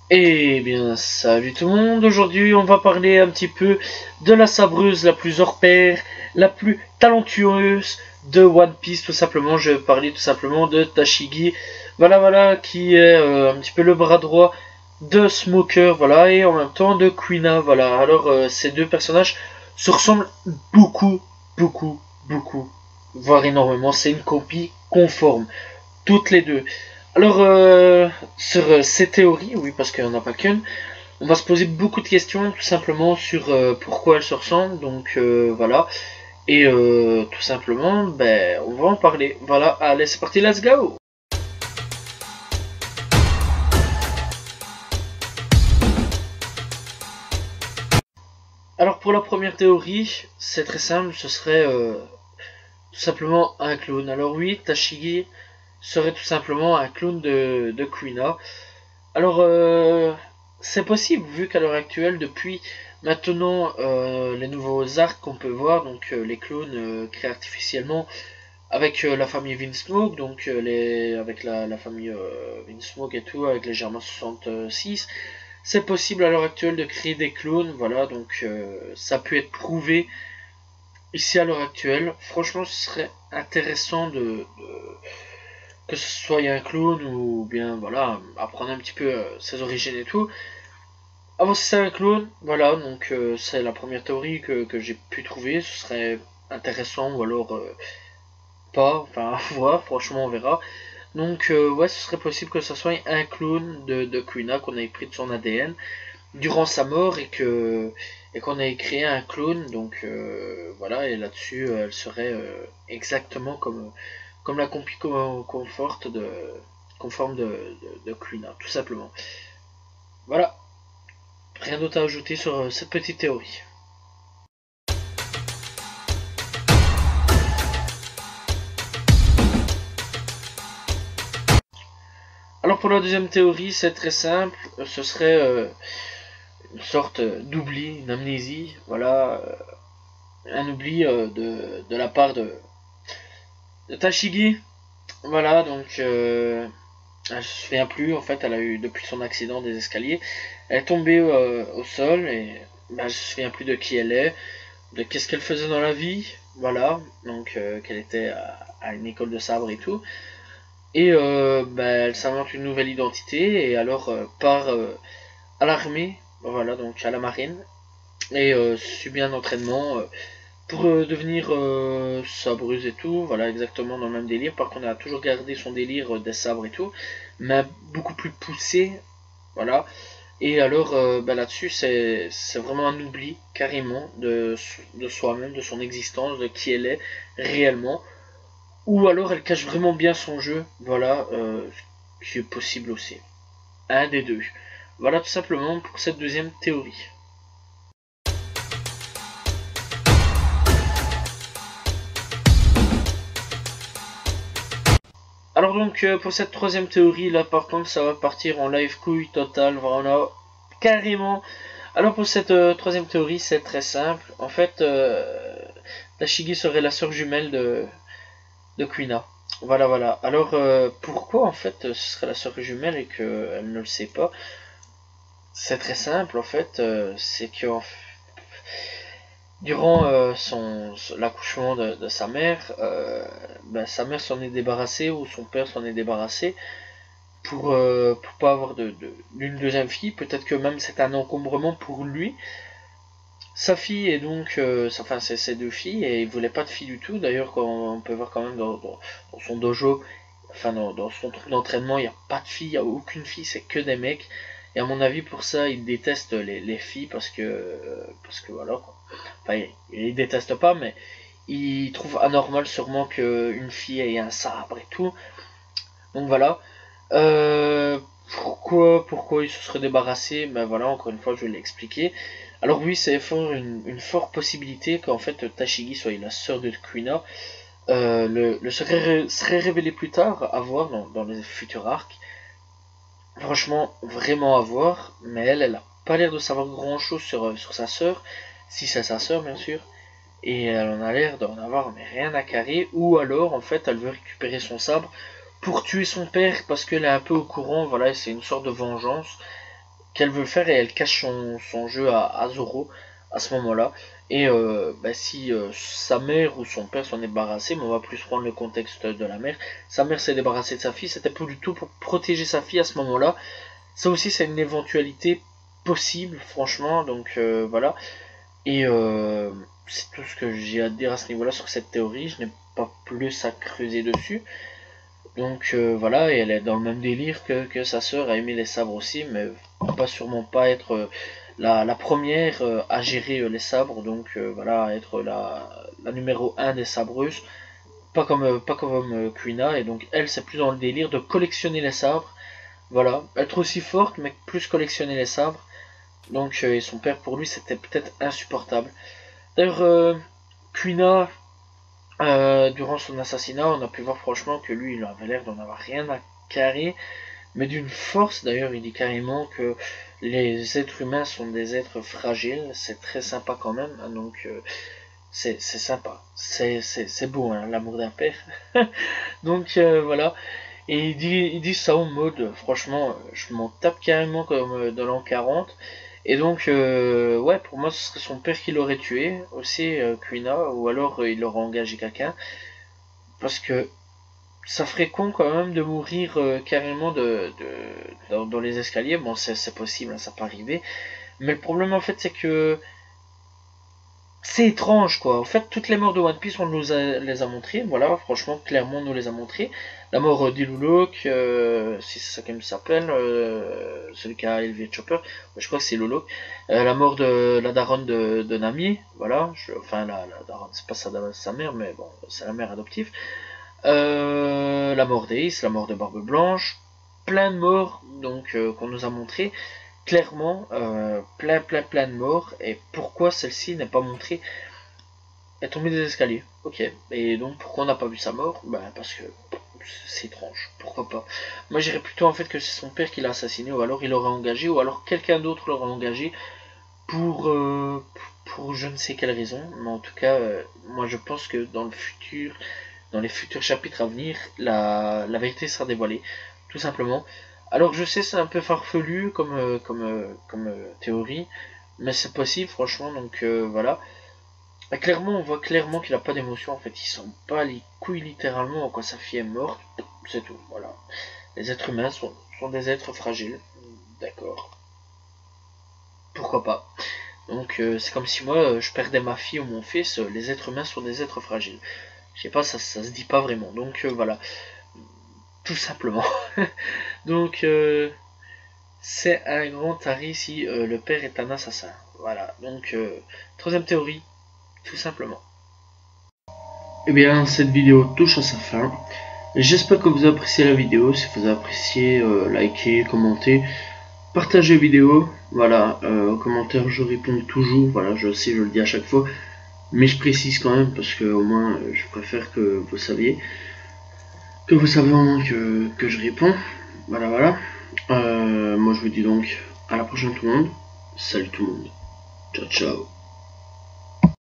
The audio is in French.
Eh bien, salut tout le monde. Aujourd'hui, on va parler un petit peu de la sabreuse la plus hors pair, la plus talentueuse de One Piece, tout simplement. Je vais parler tout simplement de Tashigi. Voilà, qui est un petit peu le bras droit de Smoker, voilà, et en même temps de Kuina, voilà. Alors, ces deux personnages se ressemblent beaucoup, beaucoup, voire énormément. C'est une copie conforme, toutes les deux. Alors, sur ces théories, oui, parce qu'il n'y en a pas qu'une, on va se poser beaucoup de questions, tout simplement, sur pourquoi elles se ressemblent. Donc, voilà. Et tout simplement, ben, on va en parler. Voilà, allez, c'est parti, let's go! Alors, pour la première théorie, c'est très simple, ce serait tout simplement un clone. Alors, oui, Tashigi serait tout simplement un clone de Kuina. Alors, c'est possible, vu qu'à l'heure actuelle, depuis maintenant les nouveaux arcs qu'on peut voir, donc les clones créés artificiellement avec la famille Vinsmoke, donc avec la famille Vinsmoke et tout, avec les Germains 66, c'est possible à l'heure actuelle de créer des clones, voilà, donc ça peut être prouvé ici à l'heure actuelle. Franchement, ce serait intéressant que ce soit un clone ou bien, voilà, apprendre un petit peu ses origines et tout. Ah bon, si c'est un clone, voilà, donc c'est la première théorie que j'ai pu trouver. Ce serait intéressant ou alors pas, enfin à voir, franchement on verra. Donc ouais, ce serait possible que ce soit un clone de Kuina qu'on ait pris de son ADN durant sa mort et qu'on ait créé un clone. Donc voilà, et là-dessus elle serait exactement comme la compie conforme de Kuina, tout simplement. Voilà, rien d'autre à ajouter sur cette petite théorie. Alors pour la deuxième théorie, c'est très simple, ce serait une sorte d'oubli, une amnésie, voilà, un oubli de la part de Tashigi, voilà, donc elle se souvient plus, en fait, elle a eu, depuis son accident des escaliers, elle est tombée au sol et elle se souvient plus de qui elle est, de qu'est-ce qu'elle faisait dans la vie, voilà, donc qu'elle était à une école de sabre et tout, et elle s'invente une nouvelle identité et alors part à l'armée, voilà, donc à la marine, et subit un entraînement pour devenir sabreuse et tout, voilà, exactement dans le même délire. Par contre, elle a toujours gardé son délire des sabres et tout, mais beaucoup plus poussé, voilà. Et alors là-dessus, c'est vraiment un oubli carrément de soi-même, de son existence, de qui elle est réellement. Ou alors elle cache vraiment bien son jeu, voilà, ce qui est possible aussi. Un des deux. Voilà tout simplement pour cette deuxième théorie. Alors donc pour cette troisième théorie là par contre ça va partir en live couille totale, voilà, carrément. Alors pour cette troisième théorie c'est très simple. En fait Tashigi serait la sœur jumelle de Kuina. Voilà. Alors pourquoi en fait ce serait la sœur jumelle et qu'elle ne le sait pas? C'est très simple en fait, c'est que durant l'accouchement de sa mère, sa mère s'en est débarrassée ou son père s'en est débarrassé pour pas avoir d'une deuxième fille. Peut-être que même c'est un encombrement pour lui. Sa fille est donc, enfin c'est ses deux filles et il voulait pas de fille du tout. D'ailleurs, quand on peut voir quand même dans son dojo, enfin dans son truc d'entraînement, il n'y a pas de filles, il n'y a aucune fille, c'est que des mecs. Et à mon avis, pour ça, il déteste les filles parce que voilà quoi. Enfin, il déteste pas, mais il trouve anormal sûrement qu'une fille ait un sabre et tout. Donc voilà. Euh, pourquoi il se serait débarrassé? Ben voilà, encore une fois, je vais l'expliquer. Alors oui, c'est fort une forte possibilité qu'en fait Tashigi soit la sœur de Kuina. Le secret serait révélé plus tard, à voir dans les futurs arcs. Franchement, vraiment à voir, mais elle a pas l'air de savoir grand chose sur sa sœur, si c'est sa sœur bien sûr, et elle en a l'air d'en avoir mais rien à carrer, ou alors en fait elle veut récupérer son sabre pour tuer son père parce qu'elle est un peu au courant, voilà, c'est une sorte de vengeance. qu'elle veut faire, et elle cache son jeu à Zoro à ce moment-là. Et si sa mère ou son père s'en est débarrassé, mais on va plus prendre le contexte de la mère, sa mère s'est débarrassée de sa fille, c'était pas du tout pour protéger sa fille à ce moment-là. Ça aussi, c'est une éventualité possible, franchement, donc voilà. Et c'est tout ce que j'ai à dire à ce niveau-là sur cette théorie, je n'ai pas plus à creuser dessus. Donc voilà, et elle est dans le même délire que sa sœur a aimé les sabres aussi, mais pas sûrement pas être la première à gérer les sabres, donc voilà, être la numéro 1 des sabreuses, pas comme Kuina, et donc elle c'est plus dans le délire de collectionner les sabres, voilà, être aussi forte, mais plus collectionner les sabres, donc et son père pour lui c'était peut-être insupportable. D'ailleurs, Kuina, durant son assassinat, on a pu voir franchement que lui, il avait l'air d'en avoir rien à carrer, mais d'une force. D'ailleurs, il dit carrément que les êtres humains sont des êtres fragiles. C'est très sympa quand même, hein, donc c'est sympa. C'est beau, hein, l'amour d'un père. Donc voilà. Et il dit ça en mode, franchement, je m'en tape carrément comme dans l'an 40. Et donc, ouais, pour moi, ce serait son père qui l'aurait tué, aussi, Kuina, ou alors il aurait engagé quelqu'un. Parce que ça ferait con quand même de mourir carrément dans les escaliers. Bon, c'est possible, hein, ça peut arriver. Mais le problème, en fait, c'est que c'est étrange, quoi. En fait, toutes les morts de One Piece, on nous les a montrées. Voilà, franchement, clairement, on nous les a montrées. La mort d'Ilulok, si c'est ça qu'il s'appelle, celui qui a élevé Chopper, je crois que c'est Lulok. La mort de la daronne de Nami, voilà. Enfin, la daronne, c'est pas sa mère, mais bon, c'est la mère adoptive. La mort d'Ace, la mort de Barbe Blanche, plein de morts donc qu'on nous a montré clairement, plein de morts. Et pourquoi celle-ci n'est pas montrée? Elle est tombée des escaliers, ok. Et donc pourquoi on n'a pas vu sa mort? Bah parce que c'est étrange, pourquoi pas. Moi j'irais plutôt en fait que c'est son père qui l'a assassiné, ou alors il l'aurait engagé, ou alors quelqu'un d'autre l'aurait engagé pour je ne sais quelle raison. Mais en tout cas, moi je pense que dans les futurs chapitres à venir, la vérité sera dévoilée, tout simplement. Alors je sais, c'est un peu farfelu comme théorie, mais c'est possible, franchement, donc voilà. Et clairement, on voit clairement qu'il n'a pas d'émotion, en fait, il sent pas les couilles littéralement quand sa fille est morte, c'est tout, voilà. Les êtres humains sont des êtres fragiles, d'accord. Pourquoi pas. Donc c'est comme si moi, je perdais ma fille ou mon fils, les êtres humains sont des êtres fragiles. Je sais pas, ça se dit pas vraiment. Donc voilà, tout simplement. Donc c'est un grand tari si le père est un assassin. Voilà, donc troisième théorie, tout simplement. Eh bien, cette vidéo touche à sa fin. J'espère que vous appréciez la vidéo. Si vous appréciez, likez, commentez, partagez la vidéo. Voilà, aux commentaires je réponds toujours. Voilà, je sais, je le dis à chaque fois. Mais je précise quand même parce que au moins je préfère que vous saviez. Que vous savez au moins que je réponds. Voilà, voilà. Moi je vous dis donc à la prochaine tout le monde. Salut tout le monde. Ciao, ciao.